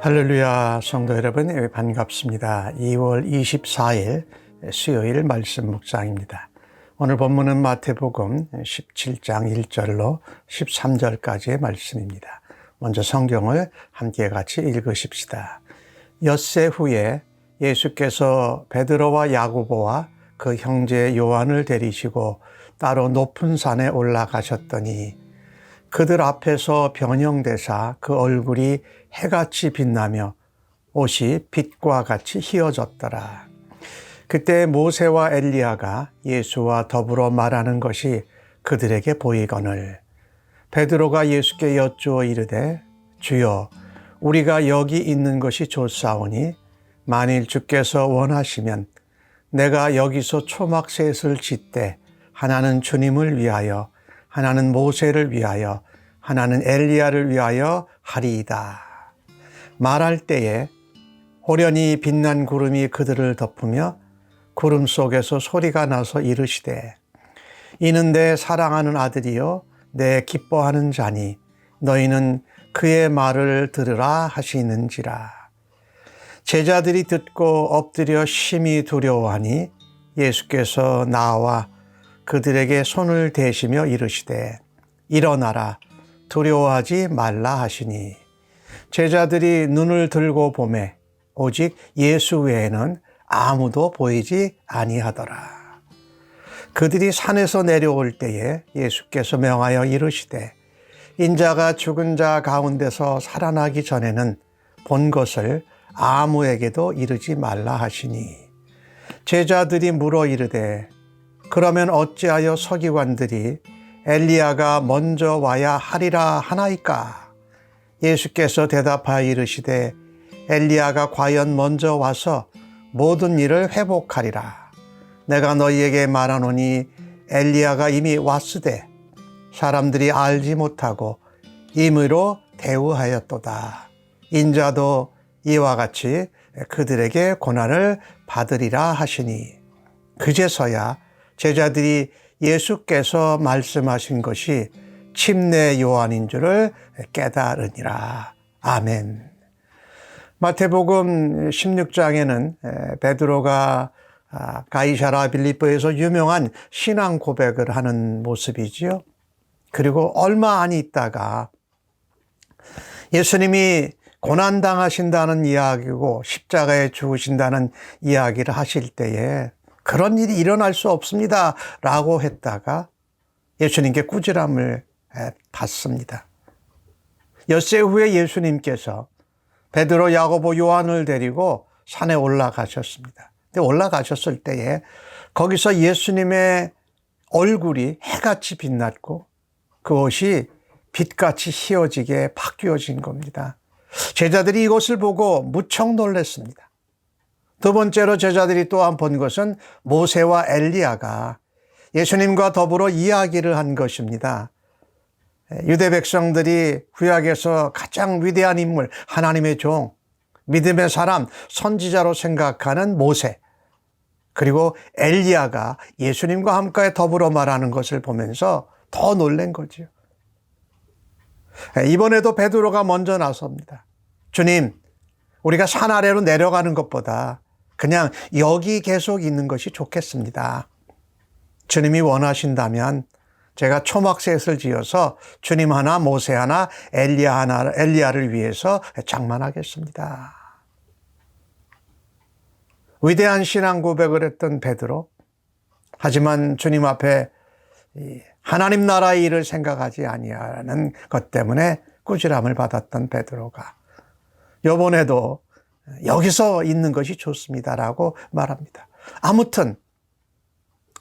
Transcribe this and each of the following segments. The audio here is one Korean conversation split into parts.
할렐루야, 성도 여러분, 반갑습니다. 2월 24일 수요일 말씀 묵상입니다. 오늘 본문은 마태복음 17장 1절로 13절까지의 말씀입니다. 먼저 성경을 함께 같이 읽으십시다. 엿새 후에 예수께서 베드로와 야고보와 그 형제 요한을 데리시고 따로 높은 산에 올라가셨더니 그들 앞에서 변형되사 그 얼굴이 해같이 빛나며 옷이 빛과 같이 희어졌더라. 그때 모세와 엘리야가 예수와 더불어 말하는 것이 그들에게 보이거늘 베드로가 예수께 여쭈어 이르되 주여 우리가 여기 있는 것이 좋사오니 만일 주께서 원하시면 내가 여기서 초막셋을 짓되 하나는 주님을 위하여 하나는 모세를 위하여 하나는 엘리야를 위하여 하리이다. 말할 때에 호련히 빛난 구름이 그들을 덮으며 구름 속에서 소리가 나서 이르시되 이는 내 사랑하는 아들이요 내 기뻐하는 자니 너희는 그의 말을 들으라 하시는지라. 제자들이 듣고 엎드려 심히 두려워하니 예수께서 나와 그들에게 손을 대시며 이르시되 일어나라 두려워하지 말라 하시니 제자들이 눈을 들고 보매 오직 예수 외에는 아무도 보이지 아니하더라. 그들이 산에서 내려올 때에 예수께서 명하여 이르시되 인자가 죽은 자 가운데서 살아나기 전에는 본 것을 아무에게도 이르지 말라 하시니 제자들이 물어 이르되 그러면 어찌하여 서기관들이 엘리야가 먼저 와야 하리라 하나이까? 예수께서 대답하여 이르시되 엘리야가 과연 먼저 와서 모든 일을 회복하리라. 내가 너희에게 말하노니 엘리야가 이미 왔으되 사람들이 알지 못하고 임의로 대우하였도다. 인자도 이와 같이 그들에게 고난을 받으리라 하시니 그제서야 제자들이 예수께서 말씀하신 것이 침례 요한인 줄을 깨달으니라. 아멘. 마태복음 16장에는 베드로가 가이사랴 빌립보에서 유명한 신앙 고백을 하는 모습이지요. 그리고 얼마 안 있다가 예수님이 고난당하신다는 이야기고 십자가에 죽으신다는 이야기를 하실 때에 그런 일이 일어날 수 없습니다 라고 했다가 예수님께 꾸지람을 받습니다. 엿새 후에 예수님께서 베드로, 야고보, 요한을 데리고 산에 올라가셨습니다. 근데 올라가셨을 때에 거기서 예수님의 얼굴이 해같이 빛났고 그 옷이 빛같이 희어지게 바뀌어진 겁니다. 제자들이 이것을 보고 무척 놀랐습니다. 두 번째로 제자들이 또한 본 것은 모세와 엘리야가 예수님과 더불어 이야기를 한 것입니다. 유대 백성들이 구약에서 가장 위대한 인물, 하나님의 종, 믿음의 사람, 선지자로 생각하는 모세, 그리고 엘리야가 예수님과 함께 더불어 말하는 것을 보면서 더 놀란 거죠. 이번에도 베드로가 먼저 나섭니다. 주님, 우리가 산 아래로 내려가는 것보다 그냥 여기 계속 있는 것이 좋겠습니다. 주님이 원하신다면 제가 초막셋을 지어서 주님 하나, 모세 하나, 엘리야를 위해서 장만하겠습니다. 위대한 신앙 고백을 했던 베드로, 하지만 주님 앞에 하나님 나라의 일을 생각하지 아니하는 것 때문에 꾸지람을 받았던 베드로가 이번에도 여기서 있는 것이 좋습니다라고 말합니다. 아무튼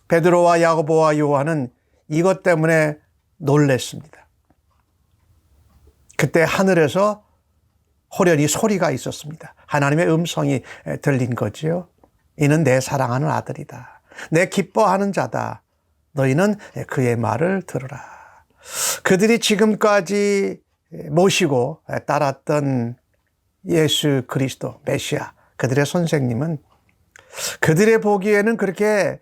베드로와 야고보와 요한은 이것 때문에 놀랬습니다. 그때 하늘에서 호련히 소리가 있었습니다. 하나님의 음성이 들린 거지요. 이는 내 사랑하는 아들이다. 내 기뻐하는 자다. 너희는 그의 말을 들으라. 그들이 지금까지 모시고 따랐던 예수 그리스도 메시아, 그들의 선생님은 그들의 보기에는 그렇게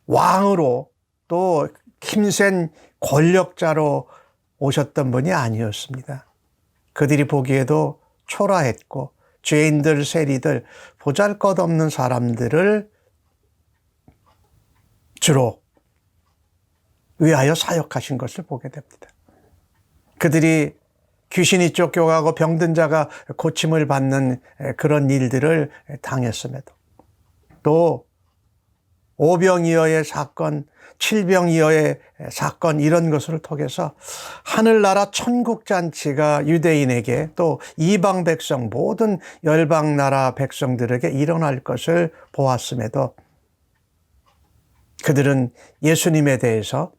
왕으로 또 힘센 권력자로 오셨던 분이 아니었습니다. 그들이 보기에도 초라했고 죄인들, 세리들, 보잘것없는 사람들을 주로 위하여 사역하신 것을 보게 됩니다. 그들이 귀신이 쫓겨가고 병든 자가 고침을 받는 그런 일들을 당했음에도, 또 오병이어의 사건, 칠병이어의 사건, 이런 것을 통해서 하늘나라 천국잔치가 유대인에게 또 이방 백성, 모든 열방나라 백성들에게 일어날 것을 보았음에도 그들은 예수님에 대해서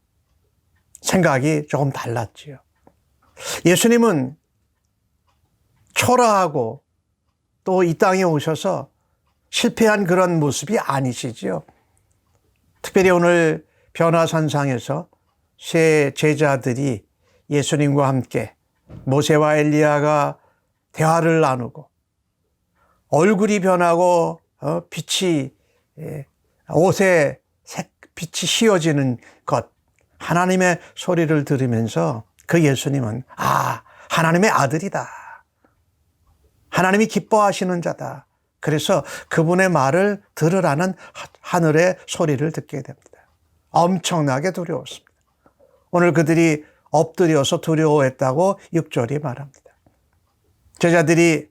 생각이 조금 달랐지요. 예수님은 초라하고 또 이 땅에 오셔서 실패한 그런 모습이 아니시지요. 특별히 오늘 변화산상에서 세 제자들이 예수님과 함께 모세와 엘리야가 대화를 나누고 얼굴이 변하고 빛이, 옷에 빛이 휘어지는 것, 하나님의 소리를 들으면서 그 예수님은 하나님의 아들이다, 하나님이 기뻐하시는 자다, 그래서 그분의 말을 들으라는 하늘의 소리를 듣게 됩니다. 엄청나게 두려웠습니다. 오늘 그들이 엎드려서 두려워했다고 6절이 말합니다. 제자들이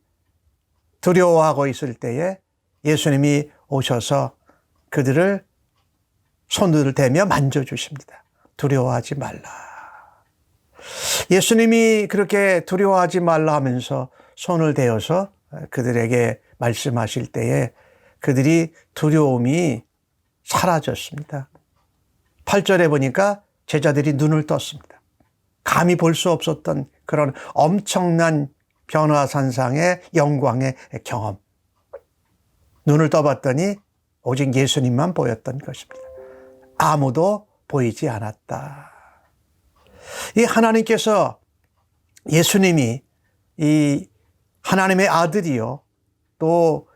두려워하고 있을 때에 예수님이 오셔서 그들을 손을 대며 만져주십니다. 두려워하지 말라. 예수님이 그렇게 두려워하지 말라 하면서 손을 대어서 그들에게 말씀하실 때에 그들이 두려움이 사라졌습니다. 8절에 보니까 제자들이 눈을 떴습니다. 감히 볼 수 없었던 그런 엄청난 변화산상의 영광의 경험. 눈을 떠봤더니 오직 예수님만 보였던 것입니다. 아무도 보이지 않았다. 이 하나님께서, 예수님이 이 하나님의 아들이요, 또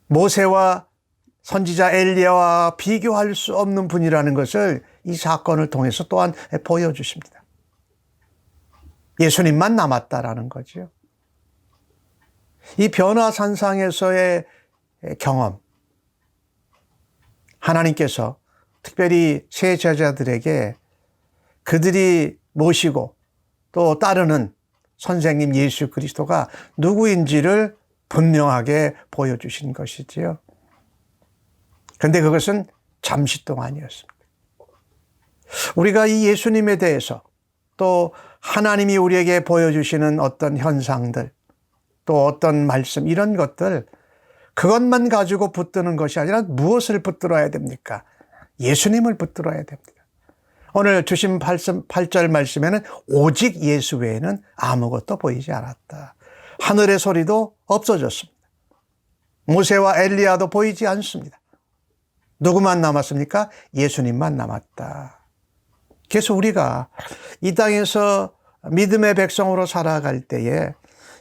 모세와 선지자 엘리야와 비교할 수 없는 분이라는 것을 이 사건을 통해서 또한 보여주십니다. 예수님만 남았다라는 거죠. 이 변화산상에서의 경험, 하나님께서 특별히 세 제자들에게 그들이 모시고 또 따르는 선생님 예수 그리스도가 누구인지를 분명하게 보여주신 것이지요. 그런데 그것은 잠시 동안이었습니다. 우리가 이 예수님에 대해서, 또 하나님이 우리에게 보여주시는 어떤 현상들, 또 어떤 말씀, 이런 것들, 그것만 가지고 붙드는 것이 아니라 무엇을 붙들어야 됩니까? 예수님을 붙들어야 됩니다. 오늘 주신 8절 말씀에는 오직 예수 외에는 아무것도 보이지 않았다. 하늘의 소리도 없어졌습니다. 모세와 엘리야도 보이지 않습니다. 누구만 남았습니까? 예수님만 남았다. 그래서 우리가 이 땅에서 믿음의 백성으로 살아갈 때에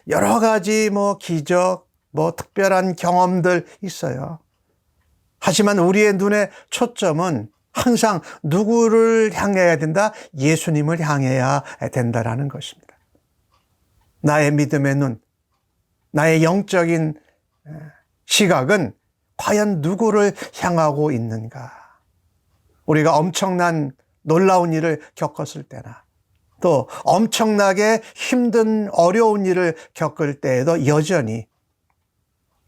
여러 가지 기적, 특별한 경험들 있어요. 하지만 우리의 눈의 초점은 항상 누구를 향해야 된다? 예수님을 향해야 된다라는 것입니다. 나의 믿음의 눈, 나의 영적인 시각은 과연 누구를 향하고 있는가? 우리가 엄청난 놀라운 일을 겪었을 때나, 또 엄청나게 힘든 어려운 일을 겪을 때에도 여전히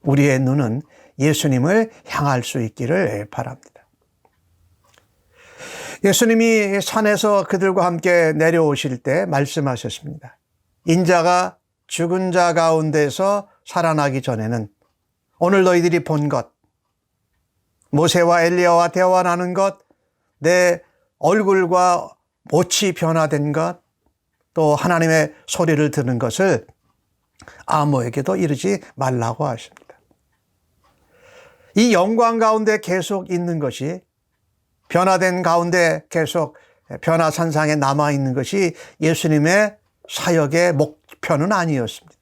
우리의 눈은 예수님을 향할 수 있기를 바랍니다. 예수님이 산에서 그들과 함께 내려오실 때 말씀하셨습니다. 인자가 죽은 자 가운데서 살아나기 전에는 오늘 너희들이 본 것, 모세와 엘리야와 대화 나눈 것, 내 얼굴과 못이 변화된 것, 또 하나님의 소리를 듣는 것을 아무에게도 이르지 말라고 하십니다. 이 영광 가운데 계속 있는 것이, 변화된 가운데 계속 변화산상에 남아있는 것이 예수님의 사역의 목표는 아니었습니다.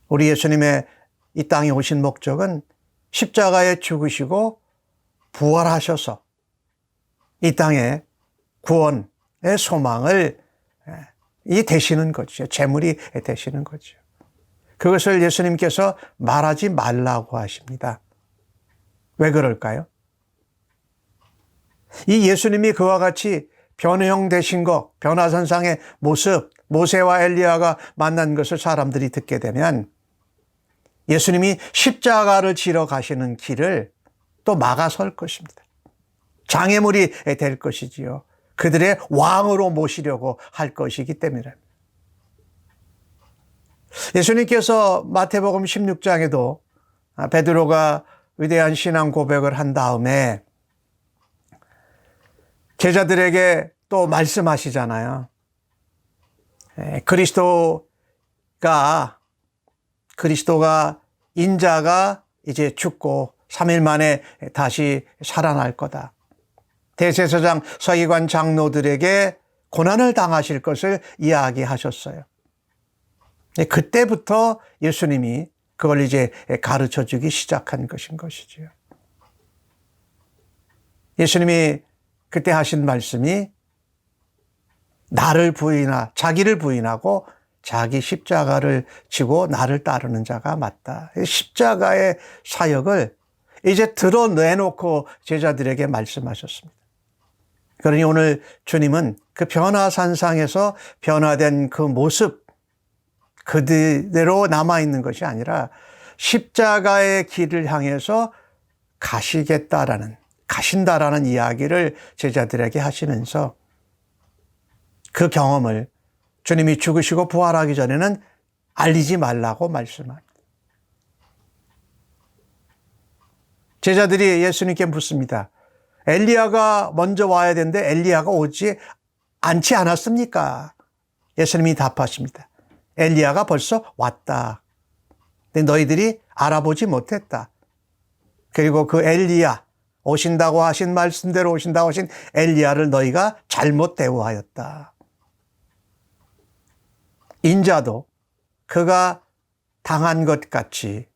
우리 예수님의 이 땅에 오신 목적은 십자가에 죽으시고 부활하셔서 이 땅에 구원의 소망을 이 되시는 거죠. 재물이 되시는 거죠. 그것을 예수님께서 말하지 말라고 하십니다. 왜 그럴까요? 이 예수님이 그와 같이 변형되신 것, 변화선상의 모습, 모세와 엘리야가 만난 것을 사람들이 듣게 되면 예수님이 십자가를 지러 가시는 길을 또 막아설 것입니다. 장애물이 될 것이지요. 그들의 왕으로 모시려고 할 것이기 때문입니다. 예수님께서 마태복음 16장에도 베드로가 위대한 신앙 고백을 한 다음에 제자들에게 또 말씀하시잖아요. 그리스도가 인자가 이제 죽고 3일 만에 다시 살아날 거다. 대제사장 서기관 장로들에게 고난을 당하실 것을 이야기하셨어요. 그때부터 예수님이 그걸 이제 가르쳐 주기 시작한 것인 것이죠. 예수님이 그때 하신 말씀이 자기를 부인하고 자기 십자가를 지고 나를 따르는 자가 맞다. 십자가의 사역을 이제 드러내놓고 제자들에게 말씀하셨습니다. 그러니 오늘 주님은 그 변화산상에서 변화된 그 모습 그대로 남아있는 것이 아니라 십자가의 길을 향해서 가신다라는 이야기를 제자들에게 하시면서 그 경험을 주님이 죽으시고 부활하기 전에는 알리지 말라고 말씀합니다. 제자들이 예수님께 묻습니다. 엘리야가 먼저 와야 되는데 엘리야가 오지 않지 않았습니까? 예수님이 답하십니다. 엘리야가 벌써 왔다. 근데 너희들이 알아보지 못했다. 그리고 그 엘리야, 오신다고 하신 말씀대로 오신다고 하신 엘리야를 너희가 잘못 대우하였다. 인자도 그가 당한 것 같이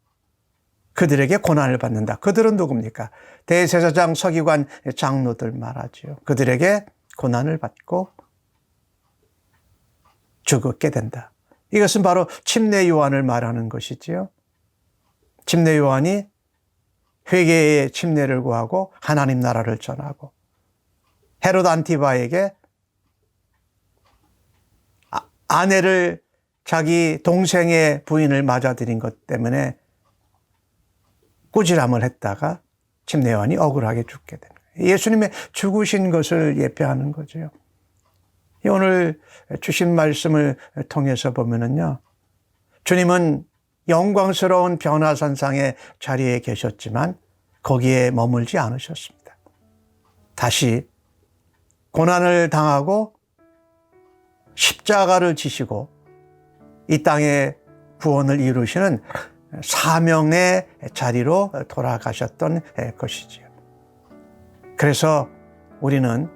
그들에게 고난을 받는다. 그들은 누굽니까? 대제사장 서기관 장로들 말하죠. 그들에게 고난을 받고 죽게 된다. 이것은 바로 침례 요한을 말하는 것이지요. 침례 요한이 회개의 침례를 구하고 하나님 나라를 전하고 헤롯 안티바에게 아내를 자기 동생의 부인을 맞아들인 것 때문에 꾸지람을 했다가 침례 요한이 억울하게 죽게 되는 거예요. 예수님의 죽으신 것을 예표하는 거죠. 오늘 주신 말씀을 통해서 보면은요, 주님은 영광스러운 변화산상의 자리에 계셨지만 거기에 머물지 않으셨습니다. 다시 고난을 당하고 십자가를 지시고 이 땅에 구원을 이루시는 사명의 자리로 돌아가셨던 것이지요. 그래서 우리는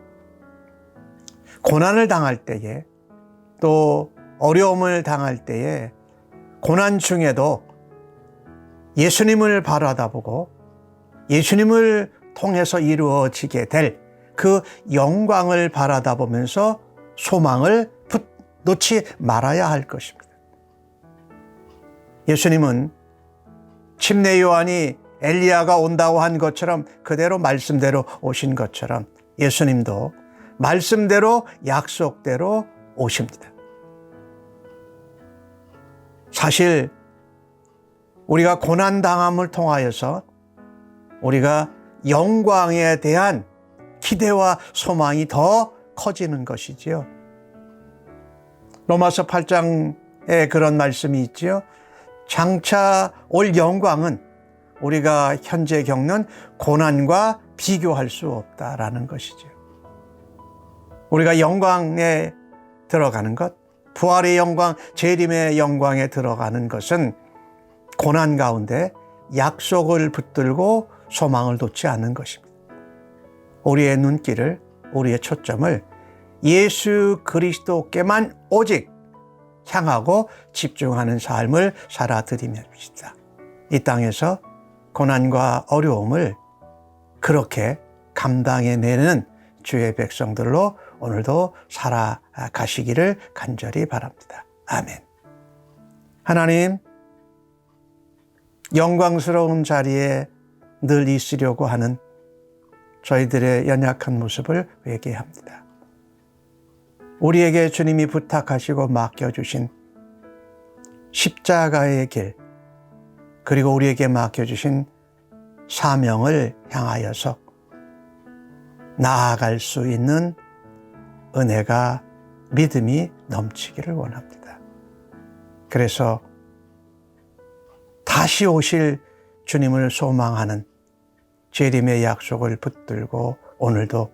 고난을 당할 때에 또 어려움을 당할 때에 고난 중에도 예수님을 바라다보고 예수님을 통해서 이루어지게 될 그 영광을 바라다보면서 소망을 놓지 말아야 할 것입니다. 예수님은 침례 요한이 엘리야가 온다고 한 것처럼 그대로 말씀대로 오신 것처럼 예수님도 말씀대로 약속대로 오십니다. 사실 우리가 고난당함을 통하여서 우리가 영광에 대한 기대와 소망이 더 커지는 것이지요. 로마서 8장에 그런 말씀이 있지요. 장차 올 영광은 우리가 현재 겪는 고난과 비교할 수 없다라는 것이죠. 우리가 영광에 들어가는 것, 부활의 영광, 재림의 영광에 들어가는 것은 고난 가운데 약속을 붙들고 소망을 놓지 않는 것입니다. 우리의 눈길을, 우리의 초점을 예수 그리스도께만 오직 향하고 집중하는 삶을 살아드리십시다. 이 땅에서 고난과 어려움을 그렇게 감당해내는 주의 백성들로 오늘도 살아가시기를 간절히 바랍니다. 아멘. 하나님, 영광스러운 자리에 늘 있으려고 하는 저희들의 연약한 모습을 회개합니다. 우리에게 주님이 부탁하시고 맡겨주신 십자가의 길, 그리고 우리에게 맡겨주신 사명을 향하여서 나아갈 수 있는 은혜가, 믿음이 넘치기를 원합니다. 그래서 다시 오실 주님을 소망하는 재림의 약속을 붙들고 오늘도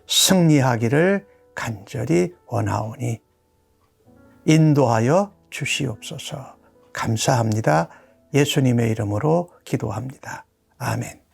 승리하기를 간절히 원하오니 인도하여 주시옵소서. 감사합니다. 예수님의 이름으로 기도합니다. 아멘.